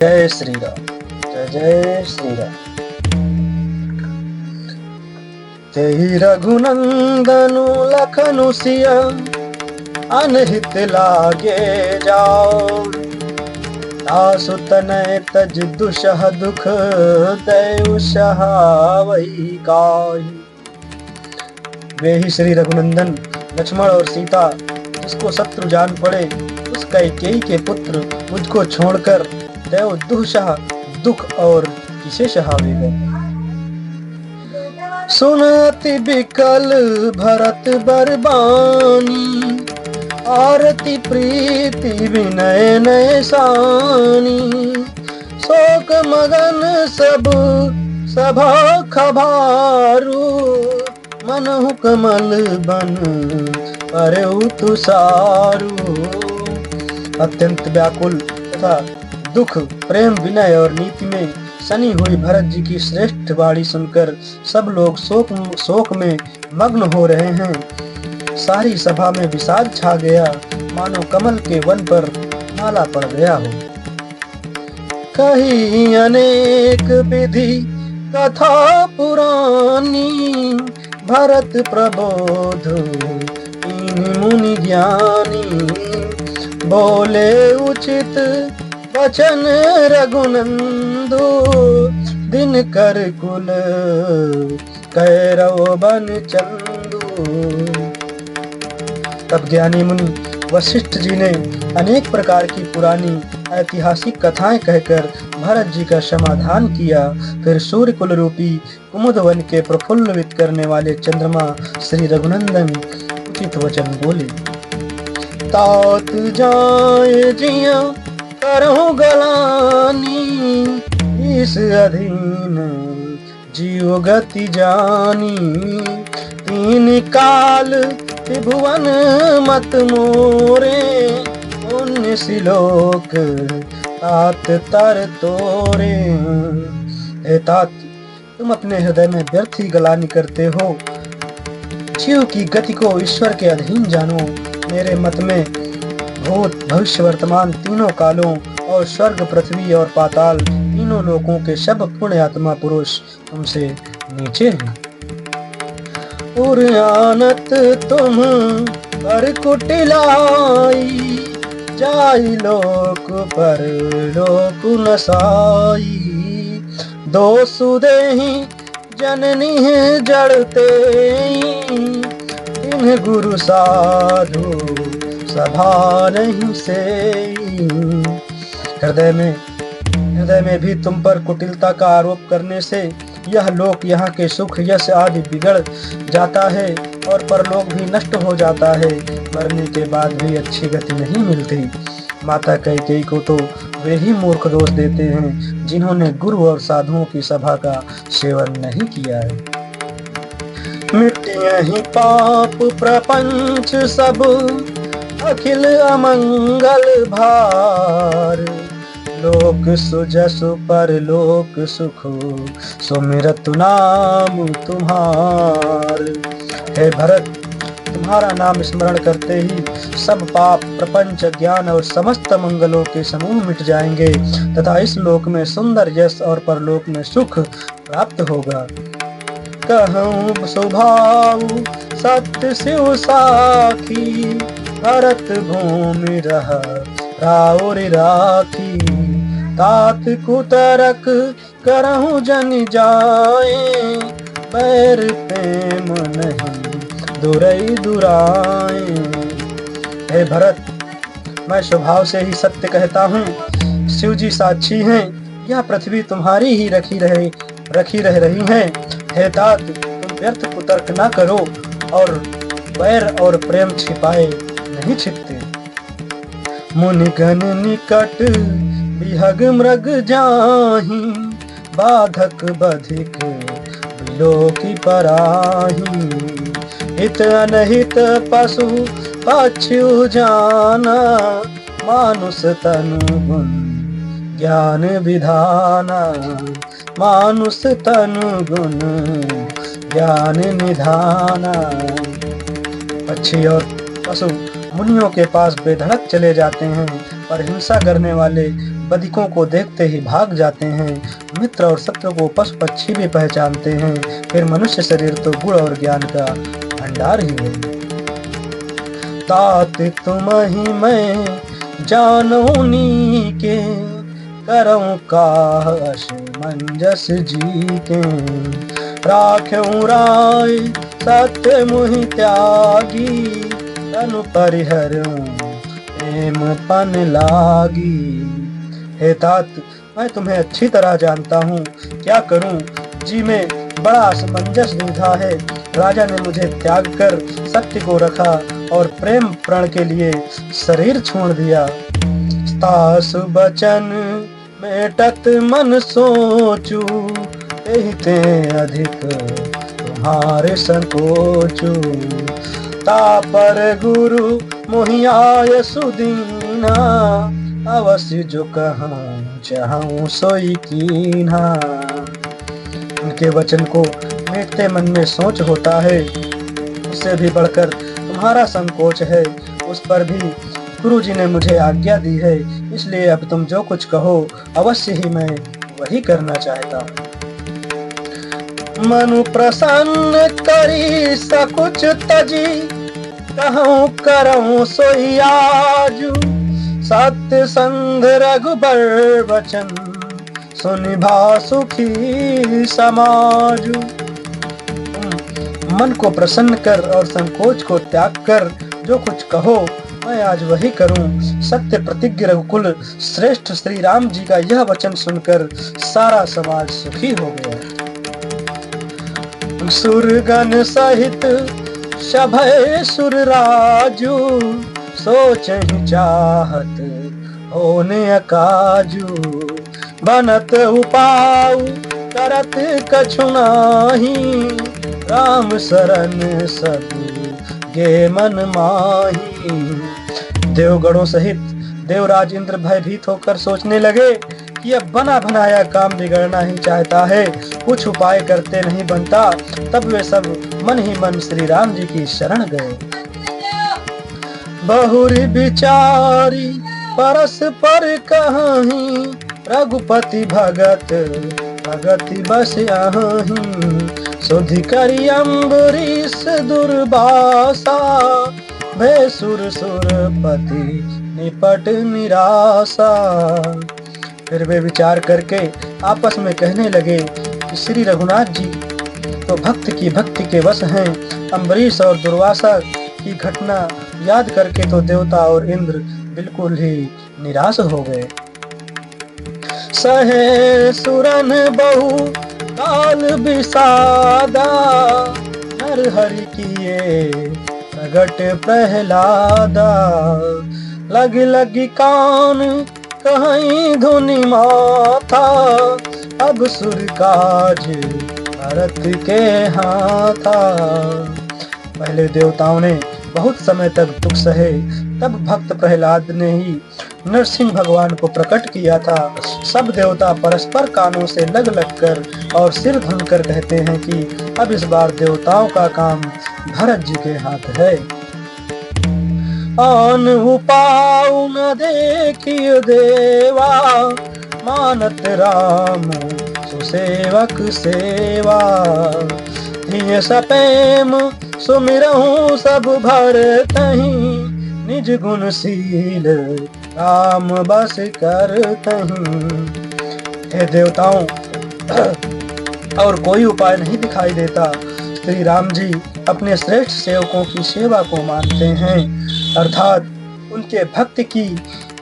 जय श्री राम। जय जय श्री राम। तेहि रघुनंदनु लखनु सिया अनहित लागे जाओ। तासु तनय तज दुषह दुख दयु सहावई काहि। वे ही श्री रघुनंदन लक्ष्मण और सीता, जिसको शत्रु जान पड़े, उस कैकेयी के पुत्र मुझको छोड़कर दैव दुःसह दुख और किसे सहावेगा। सुनति बिकल भरत बरबानी, आरती प्रीति विनय नय सानी। शोक मगन सब सभा खभारू, मनहु कमल बन परउ तुषारू। अत्यंत व्याकुल तथा दुख, प्रेम, विनय और नीति में सनी हुई भरत जी की श्रेष्ठ वाणी सुनकर सब लोग शोक में मग्न हो रहे हैं। सारी सभा में विषाद छा गया, मानो कमल के वन पर माला पड़ गया हो। कही अनेक विधि कथा पुरानी, भरत प्रबोध इन मुनि ज्ञानी। बोले उचित वचन रघुनंदु, दिन कर कुल कैरव बन चंदू। तब ज्ञानी मुनि वशिष्ठ जी ने अनेक प्रकार की पुरानी ऐतिहासिक कथाएं कहकर भरत जी का समाधान किया। फिर सूर्य कुल रूपी कुमुद वन के प्रफुल्लित करने वाले चंद्रमा श्री रघुनंदन उचित वचन बोले। तात जाए जिया करहु गलानी, इस अधीन जीव गति जानी। तीन काल त्रिभुवन मत मोरे, पुण्य सिलोक तात तर तोरे। हे तात, तुम अपने हृदय में व्यर्थ ही गलानी करते हो। जीव की गति को ईश्वर के अधीन जानो। मेरे मत में भूत भविष्य वर्तमान तीनों कालों और स्वर्ग पृथ्वी और पाताल तीनों लोकों के सब पुण्य आत्मा पुरुष तुमसे नीचे हैं। उरयानत तुम पर कुटिलाई, जाई लोक पर लोक नसाई। दो सुदेहि जननी जड़ते, इन गुरु साधु सभा नहीं से। हृदय में भी तुम पर कुटिलता का आरोप करने से यह लोक, यहाँ के सुख यश आदि बिगड़ जाता है और परलोक भी नष्ट हो जाता है। मरने के बाद भी अच्छी गति नहीं मिलती। माता कैकेयी को तो वे ही मूर्ख दोष देते हैं जिन्होंने गुरु और साधुओं की सभा का सेवन नहीं किया है। मिट्टियां ही पाप प्रपंच सब, अखिल अमंगल भार। लोक सुजसु पर लोक सुख, सुमिरत नाम तुम्हार। हे भरत, तुम्हारा नाम स्मरण करते ही सब पाप, प्रपंच, ज्ञान और समस्त मंगलों के समूह मिट जाएंगे तथा इस लोक में सुंदर यश और परलोक में सुख प्राप्त होगा। कहूँ स्वभाव सत्य शिव साखी, भरत भूमि रह राउर राखी। तात कुतरक करहु जन जाए, बैर प्रेम नहीं दुरई दुराए। हे भरत, मैं स्वभाव से ही सत्य कहता हूँ। शिव जी साक्षी हैं, यह पृथ्वी तुम्हारी ही रखी रह रही है। हे तात, तुम व्यर्थ कुतर्क न करो और बैर और प्रेम छिपाए नहीं छिपते। मुनिगण निकट बिहग मृग जाहि, बाधक बधिक बिलोकी पराहि। हित अनहित पशु पक्षु जाना, मानुष तनु गुण ज्ञान विधाना। मानुष तनु गुण ज्ञान निधाना। पक्षी और पशु मुनियों के पास बेधड़क चले जाते हैं, पर हिंसा करने वाले बधिकों को देखते ही भाग जाते हैं। मित्र और शत्रु को पशु पक्षी भी पहचानते हैं। फिर मनुष्य शरीर तो गुण और ज्ञान का भंडार ही है। तात तुम ही मैं जानू नीके, करऊं काश मंजस जी के। राख्यूं राय सत्य मुहि त्यागी, तनु परिहरूं प्रेम पन लागी। हे तात, मैं तुम्हें अच्छी तरह जानता हूँ, क्या करूँ जी में बड़ा असमंजस दुविधा है। राजा ने मुझे त्याग कर सत्य को रखा और प्रेम प्रण के लिए शरीर छोड़ दिया। तासु बचन मेटत मन सोचू, ते अधिक तुम्हारे संकोचू। तापर गुरु मोहियाय सुदीना, अवश्य जो कहूँ चाहूँ सोई कीन्हा। उनके वचन को मेटते मन में सोच होता है, उससे भी बढ़कर तुम्हारा संकोच है। उस पर भी गुरु जी ने मुझे आज्ञा दी है, इसलिए अब तुम जो कुछ कहो अवश्य ही मैं वही करना चाहता हूँ। मनु प्रसन्न करी सकुच तजी, कहूँ करऊँ सोई आजू। सत्य संग रघुबर वचन, सुनिभा सुखी समाजू। मन को प्रसन्न कर और संकोच को त्याग कर जो कुछ कहो मैं आज वही करूं। सत्य प्रतिज्ञ रघुकुल श्रेष्ठ श्री राम जी का यह वचन सुनकर सारा समाज सुखी हो गया। सुरगण सहित सभय सुर राजू, सोचहि चाहत होने अकाजू। बनत उपाऊ करत कछु नाही, राम शरण सब गे मन माही। देवगणों सहित देवराज इंद्र भयभीत होकर सोचने लगे कि अब बना बनाया काम बिगड़ना ही चाहता है, कुछ उपाय करते नहीं बनता। तब वे सब मन ही मन श्री राम जी की शरण गए। बहुरी बिचारी परस्पर कहीं, रघुपति भगत भगति बस आहीं। सुधि करी अम्बरीश दुर्वासा, भय सुर सुरपति निपट निराशा। फिर वे विचार करके आपस में कहने लगे कि श्री रघुनाथ जी तो भक्त की भक्ति के वश हैं। अम्बरीश और दुर्वासा की घटना याद करके तो देवता और इंद्र बिल्कुल ही निराश हो गए। सहे सुरन बहु काल विषादा, नर हरि किए प्रगट प्रहलादा। लगी लगी कान कहीं धुनि माथा, अब सुर काज भरत के हाथा। पहले देवताओं ने बहुत समय तक दुख सहे, तब भक्त प्रहलाद ने ही नरसिंह भगवान को प्रकट किया था। सब देवता परस्पर कानों से लग लग कर और सिर धुन कर कहते हैं कि अब इस बार देवताओं का काम भरत जी के हाथ है। आन उपाऊ न देखिए देवा, मानत राम सुसेवक सेवा। हिय सपेम सुमिरहूँ सब भरतहीं, निज गुणशील राम बस करतहीं। हे देवताओं, और कोई उपाय नहीं दिखाई देता। श्री राम जी अपने श्रेष्ठ सेवकों की सेवा को मानते हैं, अर्थात उनके भक्त की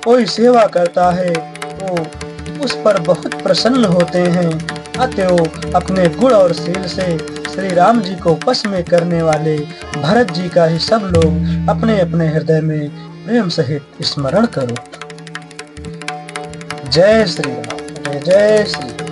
कोई सेवा करता है तो उस पर बहुत प्रसन्न होते हैं। अतएव अपने गुण और शील से श्री राम जी को वश में करने वाले भरत जी का ही सब लोग अपने अपने हृदय में प्रेम सहित स्मरण करो। जय श्री राम, जय जय श्री राम।